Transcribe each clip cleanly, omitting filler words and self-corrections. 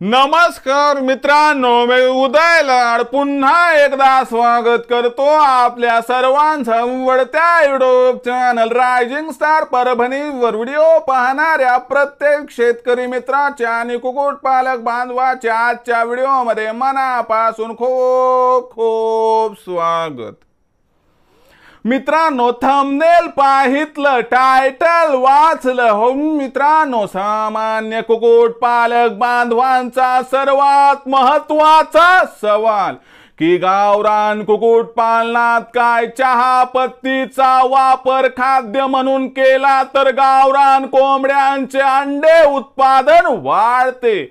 नमस्कार मित्रांनो, मी उदय लाड पुन्हा एकदा स्वागत करतो आपल्या सर्वांचं आवडत्या युट्यूब चॅनल रायझिंग स्टार परभणीवर व्हिडिओ पाहणाऱ्या प्रत्येक शेतकरी मित्राच्या आणि कुक्कुटपालक बांधवाच्या आजच्या व्हिडिओमध्ये मनापासून खूप खूप स्वागत। मित्रांनो, थंबनेल पाहितलं, टायटल वाचलं हो मित्रांनो, सामान्य कुक्कुटपालक बांधवांचा सर्वात महत्त्वाचा सवाल की गावरान कुक्कुटपालनात काय चहा पत्तीचा वापर खाद्य म्हणून केला तर गावरान कोंबड्यांचे अंडे उत्पादन वाढते।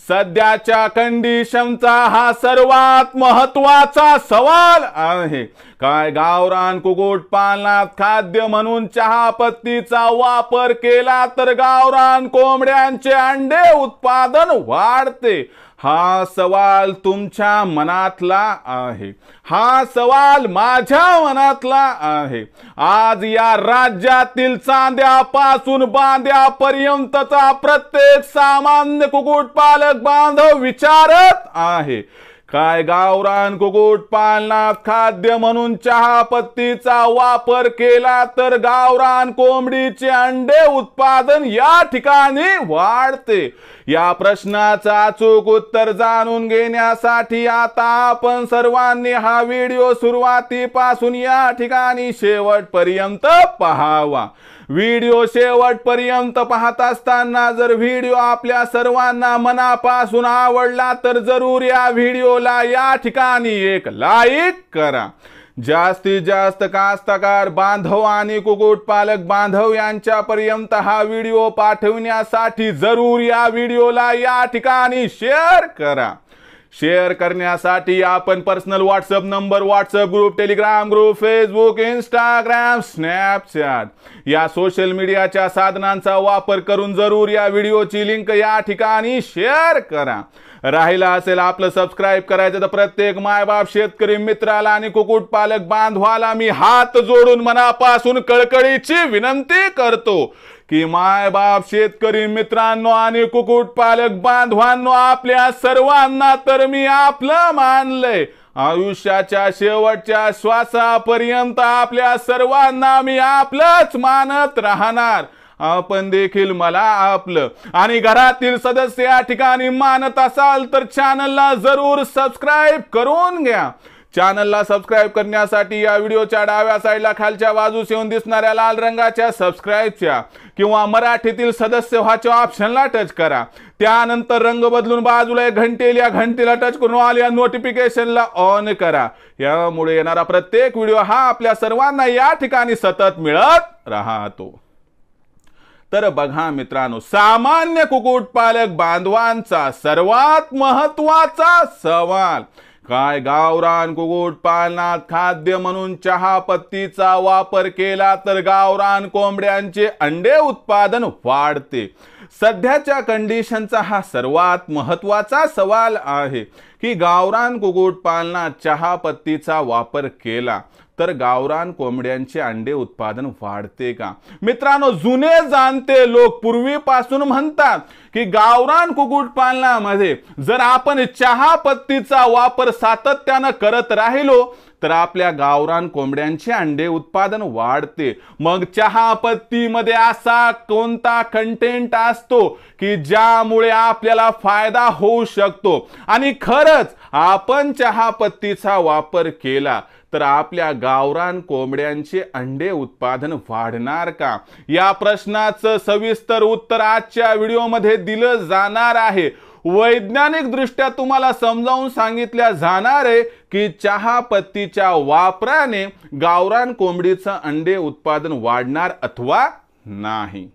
सध्याच्या कंडिशनचा हा सर्वात महत्त्वाचा सवाल आहे। काय गावरान कुक्कुटपालनात खाद्य म्हणून चहा पत्तीचा वापर केला तर गावरान कोंबड्यांचे अंडे उत्पादन वाढते? हा सवाल तुमच्या मनातला आहे, हा सवाल माझ्या मनातला आहे। आज या राज्यातील चांद्यापासून बांद्यापर्यंतचा प्रत्येक सामान्य कुक्कुटपालक बांधव विचारत आहे, काय गावरान कुक्कुटपालनात खाद्य म्हणून चहा पत्तीचा वापर केला तर गावरान कोंबडीचे अंडे उत्पादन या ठिकाणी वाढते? या प्रश्नाचं अचूक उत्तर जाणून घेण्यासाठी आता आपण सर्वांनी हा व्हिडिओ सुरुवातीपासून या ठिकाणी शेवटपर्यंत पाहावा। व्हिडिओ शेवटपर्यंत पाहत असताना जर व्हिडिओ आपल्या सर्वांना मनापासून आवडला तर जरूर या व्हिडिओला या ठिकाणी एक लाईक करा। जास्तीत जास्त कास्तकार बांधव आणि कुक्कुटपालक बांधव यांच्यापर्यंत हा व्हिडिओ पाठवण्यासाठी जरूर या व्हिडिओला या ठिकाणी शेअर करा। शेअर करण्यासाठी आपण personal WhatsApp number, WhatsApp group, Telegram group, Facebook, Instagram, Snapchat या सोशल मीडियाच्या साधनांचा वापर करून जरूर या व्हिडिओची लिंक या ठिकाणी शेअर करा। राहिला असेल आपलं सबस्क्राइब करायचं तर प्रत्येक मायबाप शेतकरी मित्राला आणि कुक्कुटपालक बांधवाला मी हात जोडून मनापासून कळकळीची विनंती करतो की मायबाप शेतकरी मित्रांनो आणि कुक्कुटपालक बांधवांनो, आपल्या सर्वांना तर मी आपलं मानलंय। आयुष्याच्या शेवटच्या श्वासापर्यंत आपल्या सर्वांना मी आपलंच मानत राहणार। आपण देखील मला आपलं आणि घरातील सदस्य या ठिकाणी मानत असाल तर चॅनलला जरूर सबस्क्राइब करून घ्या। चॅनलला सबस्क्राइब करण्यासाठी या व्हिडिओच्या डाव्या साईडला खालच्या बाजूस येऊन दिसणाऱ्या लाल रंगाच्या सबस्क्राइबच्या किंवा मराठीतील सदस्य व्हाच्या ऑप्शनला टच करा। त्यानंतर रंग बदलून बाजूला घंटेल या घंटेला टच करून ऑल या नोटिफिकेशनला ऑन करा। यामुळे येणारा प्रत्येक व्हिडिओ हा आपल्या सर्वांना या ठिकाणी सतत मिळत राहतो। तर बघा मित्रांनो, सामान्य कुक्कुटपालक बांधवांचा सर्वात महत्त्वाचा सवाल, काय गावरान कुक्कुटपालनात खाद्य म्हणून चहा पत्तीचा वापर केला तर गावरान कोंबड्यांचे अंडे उत्पादन वाढते? सध्याच्या कंडिशनचा हा सर्वात महत्त्वाचा सवाल आहे की गावरान कुक्कुटपालनात चहा पत्तीचा वापर केला तर गावरान कोंबड्यांचे अंडे उत्पादन वाढते का? मित्रांनो, जुने जाणते लोक पूर्वीपासून म्हणतात की गावरान कुक्कुटपालनामध्ये जर आपण चहा पत्तीचा वापर सातत्याने करत राहिलो तर आपल्या गावरान कोंबड्यांचे अंडे उत्पादन वाढते। मग चहा पत्तीमध्ये असा कोणता कंटेंट असतो की ज्यामुळे आपल्याला फायदा होऊ शकतो आणि खरंच आपण चहा पत्तीचा वापर केला तर आपल्या गावरान कोंबड्यांचे अंडे उत्पादन वाढणार का? या प्रश्नाचं सविस्तर उत्तर आजच्या व्हिडिओमध्ये दिलं जाणार आहे। वैज्ञानिक दृष्ट्या तुम्हाला समजावून सांगितल्या जाणार आहे की चहा पत्तीच्या वापराने गावरान कोंबडीचं अंडे उत्पादन वाढणार अथवा नाही।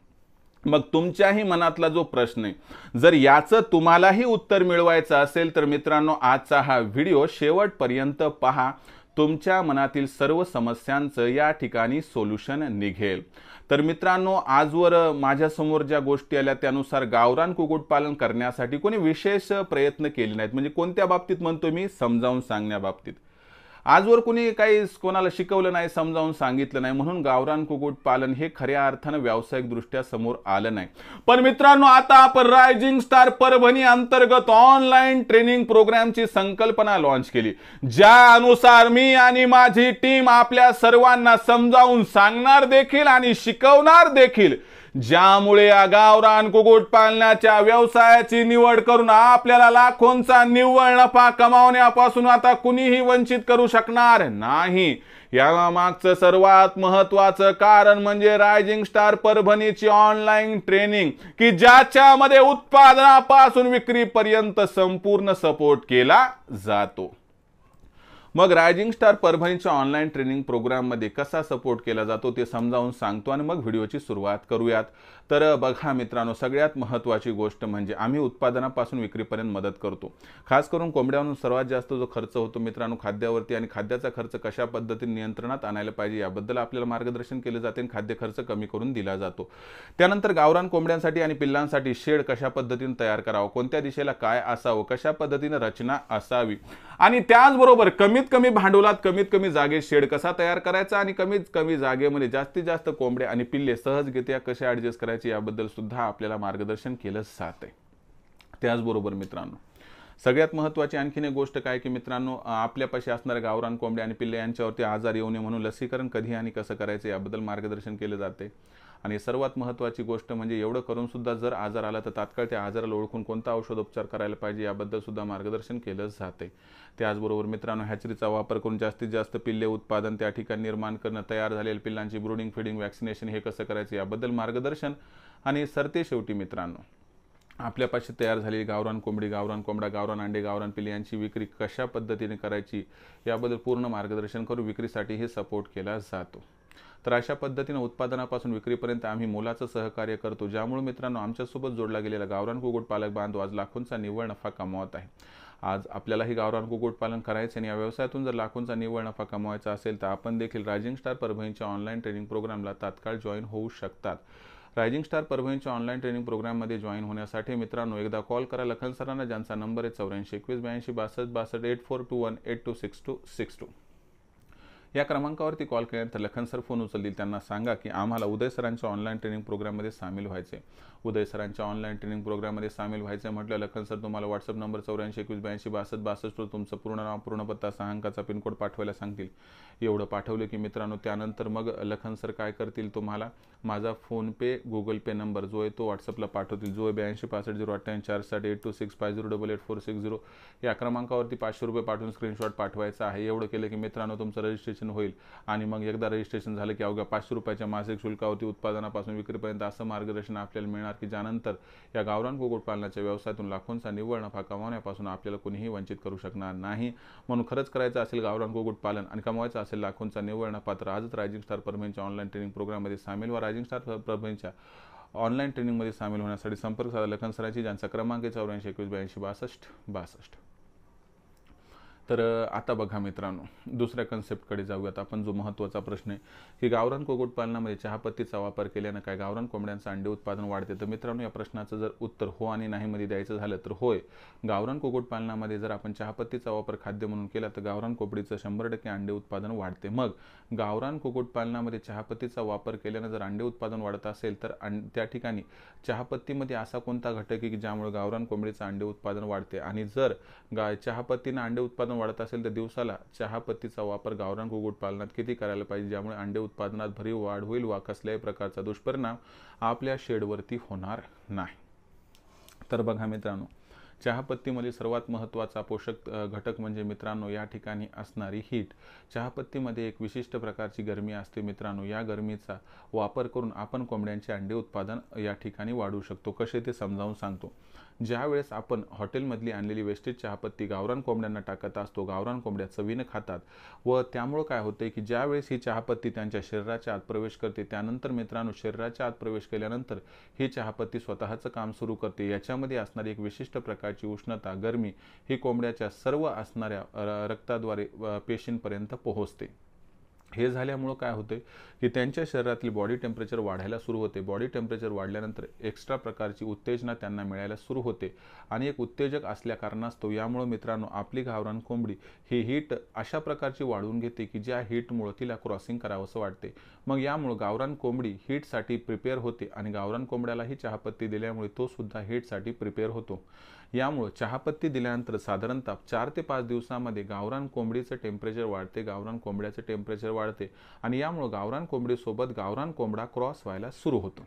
मग तुमच्याही मनातला जो प्रश्न आहे, जर याचं तुम्हालाही उत्तर मिळवायचं असेल तर मित्रांनो, आजचा हा व्हिडिओ शेवटपर्यंत पहा। तुमच्या मनातील सर्व समस्यांचं या ठिकाणी सोल्युशन निघेल। तर मित्रांनो, आजवर माझ्या समोर ज्या गोष्टी आल्या त्यानुसार गावरान कुक्कुटपालन करण्यासाठी कोणी विशेष प्रयत्न केले नाहीत। म्हणजे कोणत्या बाबतीत म्हणतो मी, समजावून सांगण्याबाबतीत। आजवर कुणी काही कोणाला शिकवलं नाही, समजावून सांगितलं नाही, म्हणून गावरान कुक्कुटपालन हे खऱ्या अर्थानं व्यावसायिकदृष्ट्या समोर आलं नाही. पण मित्रांनो, आता आपण रायझिंग स्टार परभणी अंतर्गत ऑनलाईन ट्रेनिंग प्रोग्रामची संकल्पना लॉन्च केली, ज्यानुसार मी आणि माझी टीम आपल्या सर्वांना समजावून सांगणार देखील आणि शिकवणार देखील, ज्यामुळे या गावरान कुक्कुटपालनाच्या व्यवसायाची निवड करून आपल्याला लाखोंचा निव्वळ नफा कमावण्यापासून आता कुणीही वंचित करू शकणार नाही. या मागचं सर्वात महत्वाचं कारण म्हणजे रायझिंग स्टार परभणीची ऑनलाईन ट्रेनिंग, की ज्याच्यामध्ये उत्पादनापासून विक्रीपर्यंत संपूर्ण सपोर्ट केला जातो. मग रायझिंग स्टार परभणीच्या ऑनलाईन ट्रेनिंग प्रोग्राममध्ये कसा सपोर्ट केला जातो ते समजावून सांगतो आणि मग व्हिडिओची सुरुवात करूयात. तर बघा मित्रांनो, सगळ्यात महत्त्वाची गोष्ट म्हणजे आम्ही उत्पादनापासून विक्रीपर्यंत मदत करतो. खास करून कोंबड्यांवर सर्वात जास्त जो खर्च होतो मित्रांनो खाद्यावरती, आणि खाद्याचा खर्च कशा पद्धतीने नियंत्रणात आणायला पाहिजे याबद्दल आपल्याला मार्गदर्शन केले जाते आणि खाद्य खर्च कमी करून दिला जातो. त्यानंतर गावरान कोंबड्यांसाठी आणि पिल्लांसाठी शेड कशा पद्धतीने तयार करावं, कोणत्या दिशेला काय असावं, कशा पद्धतीने रचना असावी, आणि त्याचबरोबर कमीत कमी भांडवलात कमीत कमी जागेत शेड कसा तयार करायचा आणि कमीत कमी जागेमध्ये जास्तीत जास्त कोंबडे आणि पिल्ले सहजगत्या कशा ॲडजस्ट करायचे याबद्दल सुद्धा आपल्याला मार्गदर्शन केलं जाते. त्याचबरोबर मित्रांनो, सगळ्यात महत्त्वाची आणखीन एक गोष्ट काय की मित्रांनो, आपल्यापाशी असणाऱ्या गावरान कोंबड्या आणि पिल्ले यांच्यावरती आजार येऊ नये म्हणून लसीकरण कधी आणि कसं करायचं याबद्दल मार्गदर्शन केले जाते. आणि सर्वात महत्त्वाची गोष्ट म्हणजे एवढं करून सुद्धा जर आजार आला तर तात्काळ त्या आजाराला ओळखून कोणता औषधोपचार करायला पाहिजे याबद्दल सुद्धा मार्गदर्शन केलं जाते. त्याचबरोबर मित्रांनो, हॅचरीचा वापर करून जास्तीत जास्त पिल्ले उत्पादन त्या ठिकाणी निर्माण करणं, तयार झालेल्या पिल्लांची ब्रूडिंग, फीडिंग, वॅक्सिनेशन हे कसं करायचं याबद्दल मार्गदर्शन. आणि सरते शेवटी मित्रांनो, आपल्यापाशी तयार झालेली गावरान कोंबडी, गावरान कोंबडा, गावरान अंडे, गावरान पिल्ले यांची विक्री कशा पद्धतीने करायची याबद्दल पूर्ण मार्गदर्शन करून विक्रीसाठीही सपोर्ट केला जातो. तर अशा पद्धतीने उत्पादनापासून विक्रीपर्यंत आम्ही मोलाचं सहकार्य करतो, ज्यामुळे मित्रांनो आमच्यासोबत जोडला गेलेला गावरान कुक्कुटपालक बांधव आज लाखोंचा निव्वळ नफा कमावत आहे. आज आपल्यालाही गावरान कुक्कुटपालन करायचं आणि या व्यवसायातून जर लाखोंचा निव्वळ नफा कमवायचा असेल तर आपण देखील रायझिंग स्टार परभणीच्या ऑनलाईन ट्रेनिंग प्रोग्रामला तात्काळ जॉईन होऊ शकतात. रायझिंग स्टार परभणीच्या ऑनलाईन ट्रेनिंग प्रोग्राममध्ये जॉईन होण्यासाठी मित्रांनो एकदा कॉल करा लखन सरांना, ज्यांचा नंबर आहे 84 21 82 62 62 8421 826262. या क्रमांकावरती कॉल केल्यानंतर लखन सर फोन उचलतील. त्यांना सांगा की आम्हाला उदय सरांच्या ऑनलाईन ट्रेनिंग प्रोग्राममध्ये सामील व्हायचे. उदय सरांच्या ऑनलाईन ट्रेनिंग प्रोग्राममध्ये सामील व्हायचं म्हटलं लखन सर तुम्हाला व्हॉट्सअप नंबर 84 21 82 62 62 तुमचं पूर्ण नाव, पूर्ण पत्ता, 6 अंकाचा पिनकोड पाठवायला सांगतील. एवढं पाठवलं की मित्रांनो त्यानंतर मग लखन सर काय करतील, तुम्हाला माझा फोनपे, गुगल पे नंबर जो आहे तो व्हॉट्सअपला पाठवतील, जो आहे 82 65 058 460 826 5088 या क्रमांकावरती 500 रुपये पाठवून स्क्रीनशॉट पाठवायचा आहे. एवढं केलं की मित्रांनो तुमचं रजिस्ट्रेशन होईल आणि मग एकदा रजिस्ट्रेशन झालं की अवघ्या 500 रुपयाच्या मासिक शुल्कावरती उत्पादनापासून विक्रीपर्यंत असं मार्गदर्शन आपल्याला मिळणार की ज्यानंतर या गावरान कुक्कुटपालनाच्या व्यवसायातून लाखोंचा निव्वळ नफा कमावण्यापासून आपल्याला कोणीही वंचित करू शकणार नाही. म्हणून खरंच करायचं असेल गावरान कुक्कुटपालन आणि कमवायचं असेल लाखोंचा निव्वळ नफा तर आजच रायझिंग स्टार परभणीच्या ऑनलाईन ट्रेनिंग प्रोग्राममध्ये सामील व्हा. रायझिंग स्टार परभणीच्या ऑनलाईन ट्रेनिंगमध्ये सामील होण्यासाठी संपर्क साधा लखन सरांची, ज्यांचा क्रमांक 84 21 82 62 62. तर आता बघा मित्रांनो, दुसऱ्या कन्सेप्टकडे जाऊयात आपण, जो महत्त्वाचा प्रश्न आहे की गावरान कुक्कुटपालनामध्ये चहापत्तीचा वापर केल्यानं काय गावरान कोंबड्यांचं अंडे उत्पादन वाढते. तर मित्रांनो या प्रश्नाचं जर उत्तर हो आणि नाही मध्ये द्यायचं झालं तर होय, गावरान कुक्कुटपालनामध्ये जर आपण चहापत्तीचा वापर खाद्य म्हणून केला तर गावरान कोंबडीचं 100% अंडे उत्पादन वाढते. मग गावरान कुक्कुटपालनामध्ये चहापत्तीचा वापर केल्यानं जर अंडे उत्पादन वाढत असेल तर त्या ठिकाणी चहापत्तीमध्ये असा कोणता घटक आहे की ज्यामुळे गावरान कोंबडीचं अंडे उत्पादन वाढते. आणि जर चहापत्तीनं अंडे उत्पादन वाढत असेल तर दिवसाला चहापत्तीचा वापर गावरान कुक्कुटपालनात किती करायला पाहिजे, ज्यामुळे अंडे उत्पादनात भरीव वाढ होईल वा कसल्याही प्रकारचा दुष्परिणाम आपल्या शेडवरती होणार नाही. तर बघा मित्रांनो, चहापत्तीमध्ये सर्वात महत्त्वाचा पोषक घटक म्हणजे मित्रांनो या ठिकाणी असणारी हीट. चहापत्तीमध्ये एक विशिष्ट प्रकारची गरमी असते मित्रांनो, या गरमीचा वापर करून आपण कोंबड्यांचे अंडे उत्पादन या ठिकाणी वाढवू शकतो. कसे ते समजावून सांगतो. ज्या वेळेस आपण हॉटेलमधली आणलेली वेस्टेज चहापत्ती गावरान कोंबड्यांना टाकत असतो, गावरान कोंबड्या चवीनं खातात व त्यामुळे काय होते की ज्या वेळेस ही चहापत्ती त्यांच्या शरीराच्या आत प्रवेश करते त्यानंतर मित्रांनो शरीराच्या आत प्रवेश केल्यानंतर ही चहापत्ती स्वतःचं काम सुरू करते. याच्यामध्ये असणारी एक विशिष्ट प्रकारची उष्णता, गरमी ही कोंबड्याच्या सर्व असणाऱ्या रक्ताद्वारे पेशींपर्यंत पोहोचते. हे झाल्यामुळं काय होते की त्यांच्या शरीरातील बॉडी टेम्परेचर वाढायला सुरू होते. बॉडी टेम्परेचर वाढल्यानंतर एक्स्ट्रा प्रकारची उत्तेजना त्यांना मिळायला सुरू होते आणि एक उत्तेजक असल्या कारणास्तव यामुळं मित्रांनो आपली गावरान कोंबडी ही हीट अशा प्रकारची वाढवून घेते की ज्या हीटमुळं तिला क्रॉसिंग करावंसं वाटते. मग यामुळं गावरान कोंबडी हीटसाठी प्रिपेअर होते आणि गावरान कोंबड्यालाही चहापत्ती दिल्यामुळे तो सुद्धा हीटसाठी प्रिपेअर होतो. यामुळं चहापत्ती दिल्यानंतर साधारणतः 4 ते 5 दिवसामध्ये गावरान कोंबडीचं टेम्परेचर वाढते, गावरान कोंबड्याचं टेम्परेचर वाढते आणि यामुळं गावरान कोंबडीसोबत गावरान कोंबडा क्रॉस व्हायला सुरू होतो.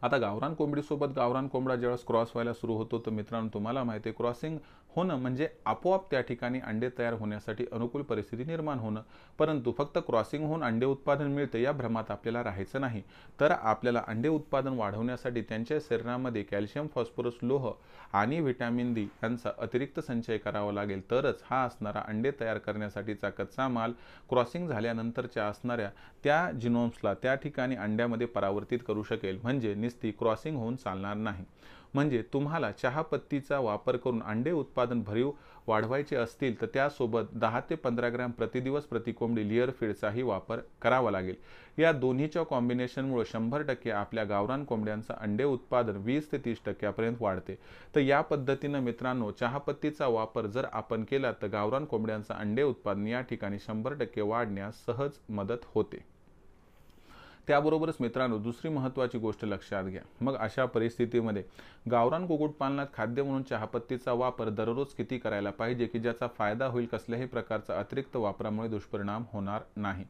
आता गावरान कोंबडीसोबत गावरान कोंबडा ज्यावेळेस क्रॉस व्हायला सुरू होतो तर मित्रांनो तुम्हाला माहिती आहे क्रॉसिंग होणं म्हणजे आपोआप त्या ठिकाणी अंडे तयार होण्यासाठी अनुकूल परिस्थिती निर्माण होणं. परंतु फक्त क्रॉसिंग होऊन अंडे उत्पादन मिळते या भ्रमात आपल्याला राहायचं नाही. तर आपल्याला अंडे उत्पादन वाढवण्यासाठी त्यांच्या शरीरामध्ये कॅल्शियम, फॉस्फरस, लोह आणि व्हिटॅमिन डी यांचा अतिरिक्त संचय करावा लागेल. तरच हा असणारा अंडे तयार करण्यासाठीचा कच्चा माल क्रॉसिंग झाल्यानंतरच्या असणाऱ्या त्या जिनोम्सला त्या ठिकाणी अंड्यामध्ये परावर्तित करू शकेल. म्हणजे नुसती क्रॉसिंग होऊन चालणार नाही. म्हणजे तुम्हाला चहापत्तीचा वापर करून अंडे उत्पादन भरीव वाढवायचे असतील तर त्यासोबत 10 ते 15 ग्रॅम प्रतिदिवस प्रति कोंबडी लेयर फीडचाही वापर करावा लागेल. या दोन्हीच्या कॉम्बिनेशनमुळे 100% आपल्या गावरान कोंबड्यांचं अंडे उत्पादन 20 ते 30% वाढते. तर या पद्धतीनं मित्रांनो चहापत्तीचा वापर जर आपण केला तर गावरान कोंबड्यांचं अंडे उत्पादन या ठिकाणी 100% वाढण्यास सहज मदत होते. त्याबरोबरच मित्रांनो दुसरी महत्त्वाची गोष्ट लक्षात घ्या. मग अशा परिस्थितीमध्ये गावरान कुक्कुटपालनात खाद्य म्हणून चहापत्तीचा वापर दररोज किती करायला पाहिजे की ज्याचा फायदा होईल, कसल्याही प्रकारचा अतिरिक्त वापरामुळे दुष्परिणाम होणार नाही.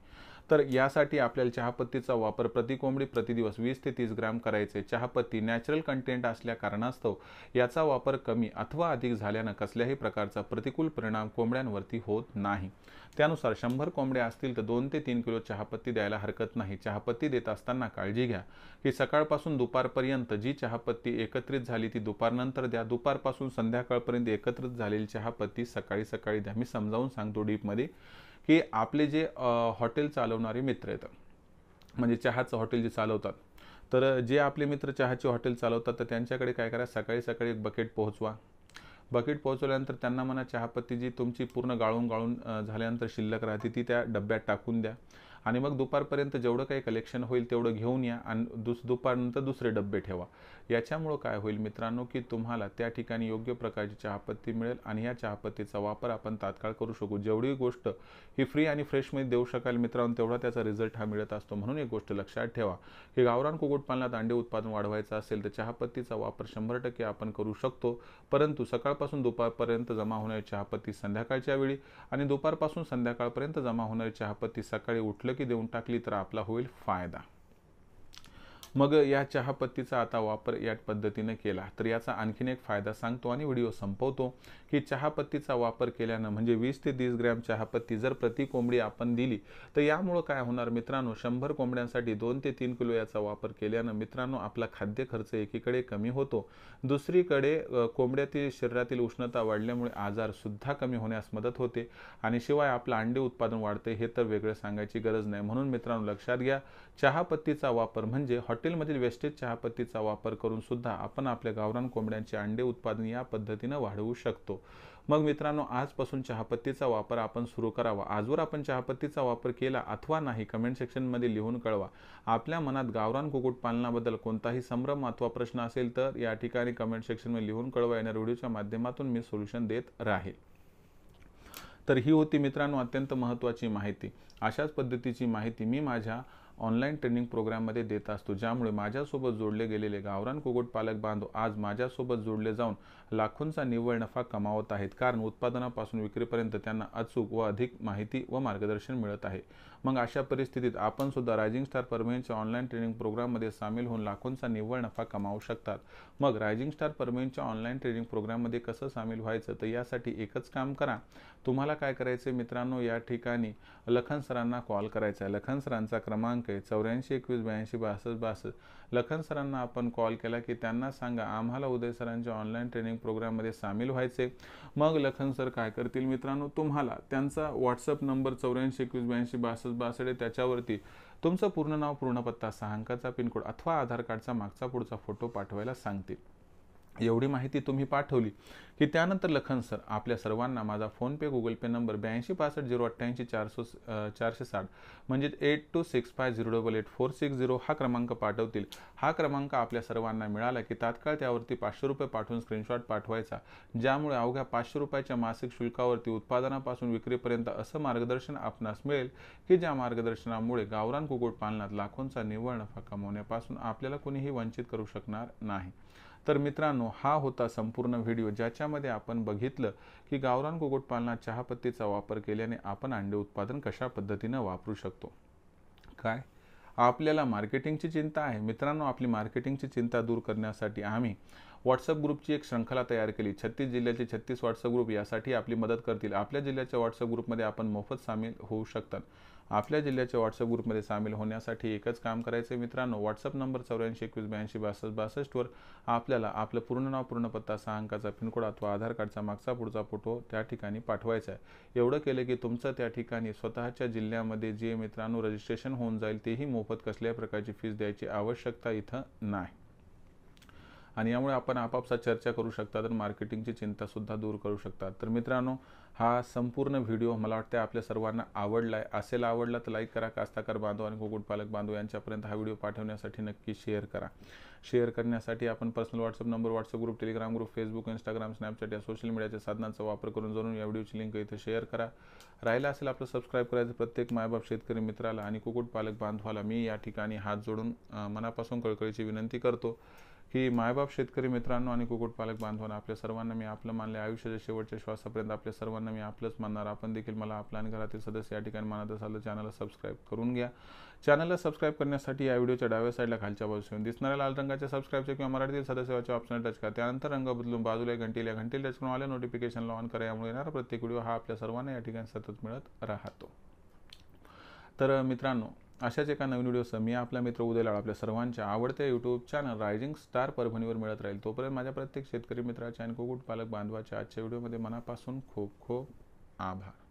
तर यासाठी आपल्याला चहापत्तीचा वापर प्रति कोंबडी प्रतिदिवस 20 ते 30 ग्रॅम करायचे. चहापत्ती नॅचरल कंटेंट असल्या कारणास्तव याचा वापर कमी अथवा अधिक झाल्यानं कसल्याही प्रकारचा प्रतिकूल परिणाम कोंबड्यांवरती होत नाही. त्यानुसार 100 कोंबड्या असतील तर 2 ते 3 किलो चहापत्ती द्यायला हरकत नाही. चहापत्ती देत असताना काळजी घ्या की सकाळपासून दुपारपर्यंत जी चहापत्ती एकत्रित झाली ती दुपारनंतर द्या. दुपारपासून संध्याकाळपर्यंत एकत्रित झालेली चहापत्ती सकाळी सकाळी द्या. मी समजावून सांगतो डीपमध्ये की आपले जे हॉटेल चालवणारे मित्र आहेत म्हणजे चहाचं हॉटेल जे चालवतात तर जे आपले मित्र चहाचे हॉटेल चालवतात तर त्यांच्याकडे काय करा सकाळी सकाळी एक बकेट पोहोचवा. बकेट पोहोचवल्यानंतर त्यांना म्हणा चहापत्ती जी तुमची पूर्ण गाळून झाल्यानंतर शिल्लक राहते ती त्या डब्यात टाकून द्या आणि मग दुपारपर्यंत जेवढं काही कलेक्शन होईल तेवढं घेऊन या आणि दुपारनंतर दुसरे डब्बे ठेवा. याच्यामुळं काय होईल मित्रांनो की तुम्हाला त्या ठिकाणी योग्य प्रकारची चहापत्ती मिळेल आणि या चहापत्तीचा वापर आपण तात्काळ करू शकू. जेवढी गोष्ट ही फ्री आणि फ्रेशमध्ये देऊ शकाल मित्रांनो तेवढा त्याचा रिझल्ट हा मिळत असतो. म्हणून एक गोष्ट लक्षात ठेवा की गावरान कुक्कुटपालनात अंडे उत्पादन वाढवायचं असेल तर चहापत्तीचा वापर 100% आपण करू शकतो. परंतु सकाळपासून दुपारपर्यंत जमा होणारी चहापत्ती संध्याकाळच्या वेळी आणि दुपारपासून संध्याकाळपर्यंत जमा होणारी चहापत्ती सकाळी उठलं की देऊन टाकली तर आपला होईल फायदा. मग या चहापत्तीचा आता वापर या पद्धतीने केला तर याचा आणखीन एक फायदा सांगतो आणि व्हिडिओ संपवतो की चहापत्तीचा वापर केल्यानं म्हणजे 20 ते 30 ग्रॅम चहापत्ती जर प्रति कोंबडी आपण दिली तर यामुळं काय होणार मित्रांनो 100 कोंबड्यांसाठी 2 ते 3 किलो याचा वापर केल्यानं मित्रांनो आपला खाद्य खर्च एकीकडे कमी होतो. दुसरीकडे कोंबड्यातील शरीरातील उष्णता वाढल्यामुळे आजार सुद्धा कमी होण्यास मदत होते आणि शिवाय आपलं अंडे उत्पादन वाढते हे तर वेगळं सांगायची गरज नाही. म्हणून मित्रांनो लक्षात घ्या चहापत्तीचा वापर म्हणजे हॉटेलमधील वेस्टेज चहापत्तीचा वापर करून सुद्धा आपण आपल्या गावरान कोंबड्यांचे अंडे उत्पादन या पद्धतीने वाढवू शकतो. मग मित्रांनो आजपासून चहापत्तीचा वापर आपण सुरू करावा. आजवर आपण चहापत्तीचा वापर केला अथवा नाही कमेंट सेक्शनमध्ये लिहून कळवा. आपल्या मनात गावरान कुक्कुटपालनाबद्दल कोणताही संभ्रम अथवा प्रश्न असेल तर या ठिकाणी कमेंट सेक्शनमध्ये लिहून कळवा. येणाऱ्या व्हिडिओच्या माध्यमातून मी सोल्युशन देत राहील. तर ही होती मित्रांनो अत्यंत महत्त्वाची माहिती. अशाच पद्धतीची माहिती मी माझ्या ऑनलाईन ट्रेनिंग प्रोग्राममध्ये देत असतो ज्यामुळे माझ्यासोबत जोडले गेलेले गावरान कुक्कुटपालक बांधव आज माझ्यासोबत जोडले जाऊन लाखोंचा निव्वळ नफा कमावत आहेत. कारण उत्पादनापासून विक्रीपर्यंत त्यांना अचूक व अधिक माहिती व मार्गदर्शन मिळत आहे. मग अशा परिस्थितीत आपण सुद्धा रायझिंग स्टार परमेनच्या ऑनलाईन ट्रेनिंग प्रोग्राममध्ये सामील होऊन लाखोंचा निव्वळ नफा कमावू शकतात. मग रायझिंग स्टार परमेनच्या ऑनलाईन ट्रेनिंग प्रोग्राममध्ये कसं सामील व्हायचं तर यासाठी एकच काम करा. तुम्हाला काय करायचं मित्रांनो या ठिकाणी लखन सरांना कॉल करायचा आहे. लखन सरांचा क्रमांक 84 21 82 62 62. लखन सरांना आपण कॉल केला की त्यांना सांगा आम्हाला उदय सरांच्या ऑनलाईन ट्रेनिंग प्रोग्राममध्ये सामील व्हायचे. मग लखन सर काय करतील मित्रांनो तुम्हाला त्यांचा व्हॉट्सअप नंबर 84 21 82 62 62 त्याच्यावरती तुमचं पूर्ण नाव, पूर्ण पत्ता, 6 अंकाचा पिनकोड अथवा आधार कार्डचा मागचा पुढचा फोटो पाठवायला सांगतील. एवढी माहिती तुम्ही पाठवली की त्यानंतर लखन सर आपल्या सर्वांना माझा फोनपे गुगल पे नंबर 8265088460 म्हणजे 8265088460 हा क्रमांक पाठवतील. हा क्रमांक आपल्या सर्वांना मिळाला की तात्काळ त्यावरती 500 रुपये पाठवून स्क्रीनशॉट पाठवायचा, ज्यामुळे अवघ्या 500 रुपयाच्या मासिक शुल्कावरती उत्पादनापासून विक्रीपर्यंत असं मार्गदर्शन आपणास मिळेल की ज्या मार्गदर्शनामुळे गावरान कुक्कुटपालनात लाखोंचा निव्वळ नफा कमवण्यापासून आपल्याला कोणीही वंचित करू शकणार नाही. तर मित्रांनो, हा होता संपूर्ण व्हिडिओ, ज्याच्यामध्ये आपण बघितलं की गावरान कुक्कुटपालनात चहापत्तीचा वापर केल्याने आपण अंडे उत्पादन कशा पद्धतीनं वापरू शकतो. काय आपल्याला मार्केटिंगची चिंता आहे मित्रांनो? आपली मार्केटिंगची चिंता दूर करण्यासाठी आम्ही व्हॉट्सअप ग्रुपची एक श्रृंखला तयार केली. 36 जिल्ह्याचे 36 व्हॉट्सअप ग्रुप यासाठी आपली मदत करतील. आपल्या जिल्ह्याच्या व्हॉट्सअप ग्रुपमध्ये आपण मोफत सामील होऊ शकतात. आपल्या जिल्ह्याच्या व्हॉट्सअप ग्रुपमध्ये सामील होण्यासाठी एकच काम करायचं मित्रांनो, व्हॉट्सअप नंबर 8421826262 वर आपल्याला आपलं पूर्ण नाव, पूर्ण पत्ता, 6 अंकाचा पिनकोड अथवा आधार कार्डचा मागचा पुढचा फोटो त्या ठिकाणी पाठवायचा आहे. एवढं केलं की तुमचं त्या ठिकाणी स्वतःच्या जिल्ह्यामध्ये जे मित्रांनो रजिस्ट्रेशन होऊन जाईल, तेही मोफत. कसल्याही प्रकारची फीस द्यायची आवश्यकता इथं नाही आणि यामुळे आपण आपापसात चर्चा करू शकता, तर मार्केटिंगची चिंतासुद्धा दूर करू शकता. तर मित्रांनो, हा संपूर्ण व्हिडिओ मला वाटतं आपल्या सर्वांना आवडला आहे. असेल आवडला तर लाईक करा. कास्ताकार बांधव आणि कुक्कुटपालक बांधव यांच्यापर्यंत हा व्हिडिओ पाठवण्यासाठी नक्की शेअर करा. शेअर करण्यासाठी आपण personal WhatsApp number, WhatsApp group, Telegram group, Facebook, Instagram, Snapchat या सोशल मीडियाच्या साधनांचा वापर करून जरूर या व्हिडिओची लिंक इथे शेअर करा. राहिला असेल आपलं सबस्क्राईब करायचं प्रत्येक मायबाप शेतकरी मित्राला आणि कुक्कुटपालक बांधवाला मी या ठिकाणी हात जोडून मनापासून कळकळीची विनंती करतो की मायबाप शेतकरी मित्रांनो आणि कुक्कुटपालक बांधवांना आपल्या सर्वांना मी आपलं मानले. आयुष्याच्या शेवटच्या श्वासापर्यंत आपल्या सर्वांना मी आपलंच मानणार. आपण देखील मला आपल्या आणि घरातील सदस्य या ठिकाणी मानत असाल तर चॅनलला सबस्क्राईब करून घ्या. चॅनलला सबस्क्राईब करण्यासाठी या व्हिडिओच्या डाव्या साईडला खालच्या बाजूला दिसणाऱ्या लाल रंगाच्या सबस्क्राईबच्या किंवा मराठीतील सदस्याच्या ऑप्शन टच करा. त्यानंतर रंग बदलून बाजूला घंटीला टच करून आले नोटिफिकेशनला ऑन करा. यामुळे येणारा प्रत्येक व्हिडिओ हा आपल्या सर्वांना या ठिकाणी सतत मिळत राहतो. तर मित्रांनो, अशाच एका नवीन व्हिडिओसह मी आपला मित्र उदय लाड आपल्या सर्वांच्या आवडत्या यूट्यूब चॅनल रायझिंग स्टार परभणीवर मिळत राहील. तोपर्यंत माझ्या प्रत्येक शेतकरी मित्राच्या आणि कुक्कुटपालक बांधवाच्या आजच्या व्हिडिओमध्ये मनापासून खूप खूप आभार.